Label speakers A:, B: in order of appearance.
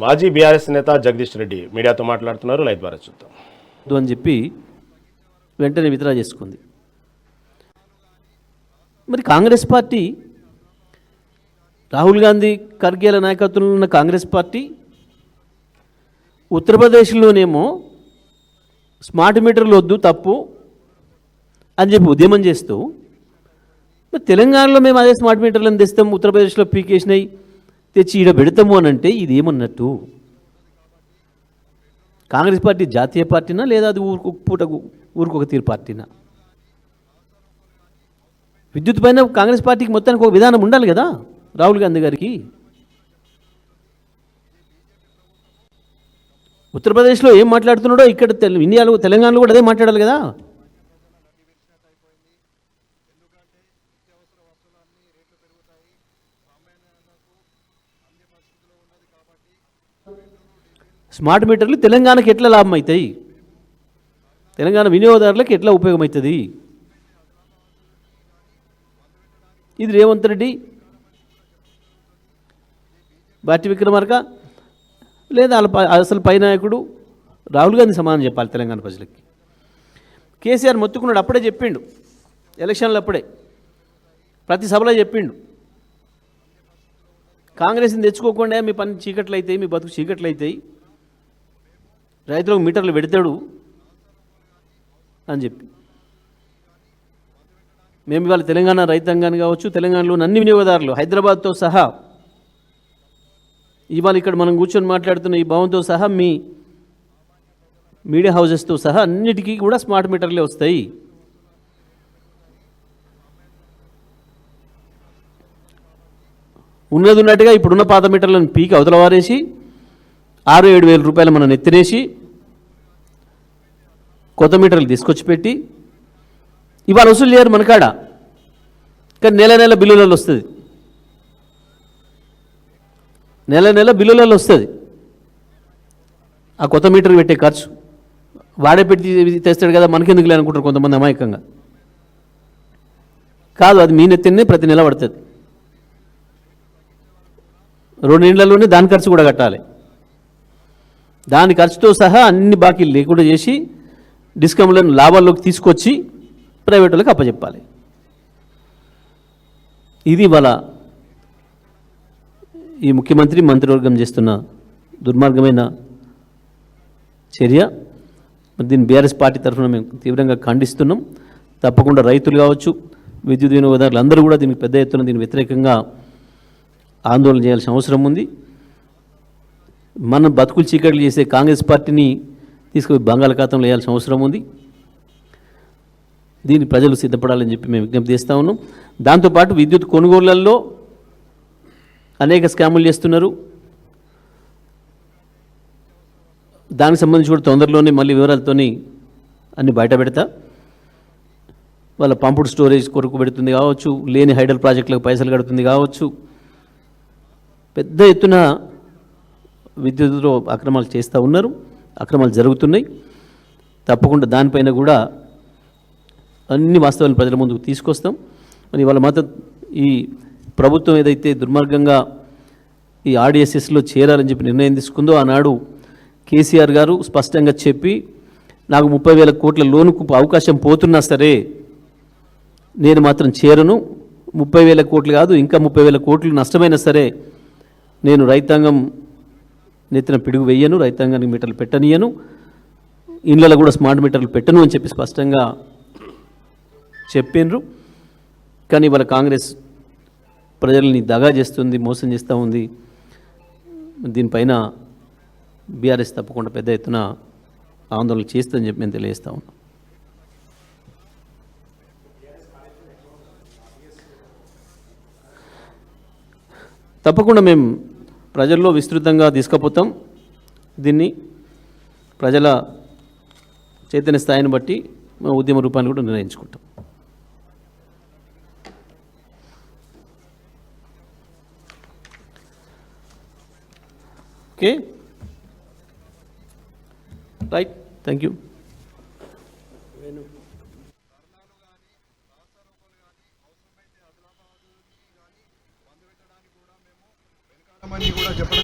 A: మాజీ బీఆర్ఎస్ నేత జగదీష్ రెడ్డి మీడియాతో మాట్లాడుతున్నారు. లైవ్ ద్వారా చూద్దాం.
B: అని చెప్పి వెంటనే విత్డ్రా చేసుకుంది. మరి కాంగ్రెస్ పార్టీ, రాహుల్ గాంధీ ఖర్గేల నాయకత్వంలో ఉన్న కాంగ్రెస్ పార్టీ ఉత్తరప్రదేశ్లోనేమో స్మార్ట్ మీటర్లు వద్దు తప్పు అని చెప్పి ఉద్యమం చేస్తూ, మరి తెలంగాణలో మేము అదే స్మార్ట్ మీటర్లను తెస్తాం, ఉత్తరప్రదేశ్లో పీకేసినాయి తెచ్చి ఈడ పెడతాము అని అంటే ఇది ఏమన్నట్టు? కాంగ్రెస్ పార్టీ జాతీయ పార్టీనా లేదా అది ఊరికొక తీరు పార్టీనా? విద్యుత్ పైన కాంగ్రెస్ పార్టీకి మొత్తానికి ఒక విధానం ఉండాలి కదా రాహుల్ గాంధీ గారికి. ఉత్తరప్రదేశ్లో ఏం మాట్లాడుతున్నాడో ఇక్కడ ఇండియాలో తెలంగాణలో కూడా అదే మాట్లాడాలి కదా. స్మార్ట్ మీటర్లు తెలంగాణకి ఎట్లా లాభం అవుతాయి, తెలంగాణ వినియోగదారులకు ఎట్లా ఉపయోగమవుతుంది? ఇది రేవంత్ రెడ్డి, బాటి విక్రమార్క లేదా అసలు పై నాయకుడు రాహుల్ గాంధీ సమాధానం చెప్పాలి తెలంగాణ ప్రజలకి. కేసీఆర్ మొత్తుకున్నాడు, అప్పుడే చెప్పిండు, ఎలక్షన్లు అప్పుడే ప్రతి సభలో చెప్పిండు, కాంగ్రెస్ని తెచ్చుకోకుండా మీ పని చీకట్లు అవుతాయి, మీ బతుకు చీకట్లు అవుతాయి, రైతులకు మీటర్లు పెడతాడు అని చెప్పి. మేము ఇవాళ తెలంగాణ రైతాంగాన్ని కావచ్చు, తెలంగాణలోని అన్ని వినియోగదారులు హైదరాబాద్తో సహా, ఇవాళ ఇక్కడ మనం కూర్చొని మాట్లాడుతున్న ఈ భవన్తో సహా, మీ మీడియా హౌజెస్తో సహా అన్నిటికీ కూడా స్మార్ట్ మీటర్లే వస్తాయి. ఉన్నది ఉన్నట్టుగా ఇప్పుడున్న పాత మీటర్లను పీకి అవతల వారేసి 6-7 వేల రూపాయలు మనం ఎత్తినేసి కొత్త మీటర్లు తీసుకొచ్చి పెట్టి ఇవాళ వసూలు చేయరు మనకాడ, కానీ నెల నెల బిల్లులలో వస్తుంది, నెల నెల బిల్లులలో వస్తుంది. ఆ కొత్త మీటర్ పెట్టే ఖర్చు వాడే పెట్టి తెస్తాడు కదా, మనకెందుకు లేనుకుంటారు కొంతమంది అమాయకంగా. కాదు, అది మీ నెత్తినే ప్రతి నెల పడుతుంది. 2 నెలల్లోనే దాని ఖర్చు కూడా కట్టాలి. దాని ఖర్చుతో సహా అన్ని బాకీలు లేకుండా చేసి డిస్కమ్లను లాభాల్లోకి తీసుకొచ్చి ప్రైవేట్ వాళ్ళకి అప్పచెప్పాలి. ఇది వాళ్ళ ఈ ముఖ్యమంత్రి మంత్రివర్గం చేస్తున్న దుర్మార్గమైన చర్య. దీన్ని బీఆర్ఎస్ పార్టీ తరఫున మేము తీవ్రంగా ఖండిస్తున్నాం. తప్పకుండా రైతులు కావచ్చు, విద్యుత్ వినియోగదారులు అందరూ కూడా దీనికి పెద్ద ఎత్తున దీనికి వ్యతిరేకంగా ఆందోళన చేయాల్సిన అవసరం ఉంది. మనం బతుకులు చీకట్లు చేసే కాంగ్రెస్ పార్టీని తీసుకుపోయి బంగాళాఖాతంలో వేయాల్సిన అవసరం ఉంది. దీన్ని ప్రజలు సిద్ధపడాలని చెప్పి మేము విజ్ఞప్తి చేస్తూ ఉన్నాం. దాంతోపాటు విద్యుత్ కొనుగోళ్లలో అనేక స్కాములు చేస్తున్నారు. దానికి సంబంధించి కూడా తొందరలోనే మళ్ళీ వివరాలతోని అన్ని బయట పెడతా. వాళ్ళ పంపుడు స్టోరేజ్ కొరకు పెడుతుంది కావచ్చు, లేని హైడల్ ప్రాజెక్టులకు పైసలు కడుతుంది కావచ్చు, పెద్ద ఎత్తున విద్యుత్తులో అక్రమాలు చేస్తూ ఉన్నారు, అక్రమాలు జరుగుతున్నాయి. తప్పకుండా దానిపైన కూడా అన్ని వాస్తవాలను ప్రజల ముందుకు తీసుకొస్తాం. మరి వాళ్ళ మాత్రం ఈ ప్రభుత్వం ఏదైతే దుర్మార్గంగా ఈ ఆర్డిఎస్ఎస్లో చేరాలని చెప్పి నిర్ణయం తీసుకుందో, ఆనాడు కేసీఆర్ గారు స్పష్టంగా చెప్పి, నాకు 30,000 కోట్ల లోనుకు అవకాశం పోతున్నా సరే నేను మాత్రం చేరను, 30,000 కోట్లు కాదు ఇంకా 30,000 కోట్లు నష్టమైనా సరే నేను రైతాంగం నెత్తిన పిడుగు వెయ్యను, రైతాంగానికి మీటర్లు పెట్టనియను, ఇళ్ళలో కూడా స్మార్ట్ మీటర్లు పెట్టను అని చెప్పి స్పష్టంగా చెప్పిండ్రు. కానీ ఇవాళ కాంగ్రెస్ ప్రజల్ని దగా చేస్తుంది, మోసం చేస్తూ ఉంది. దీనిపైన బీఆర్ఎస్ తప్పకుండా పెద్ద ఎత్తున ఆందోళన చేస్తుందని చెప్పి మేము తెలియజేస్తా ఉన్నాం. తప్పకుండా మేము ప్రజల్లో విస్తృతంగా తీసుకుపోతాం. దీన్ని ప్రజల చైతన్య స్థాయిని బట్టి ఉద్యమ రూపాన్ని కూడా నిర్ణయించుకుంటాం. Okay, right, thank you.
C: కూడా చెప్పడం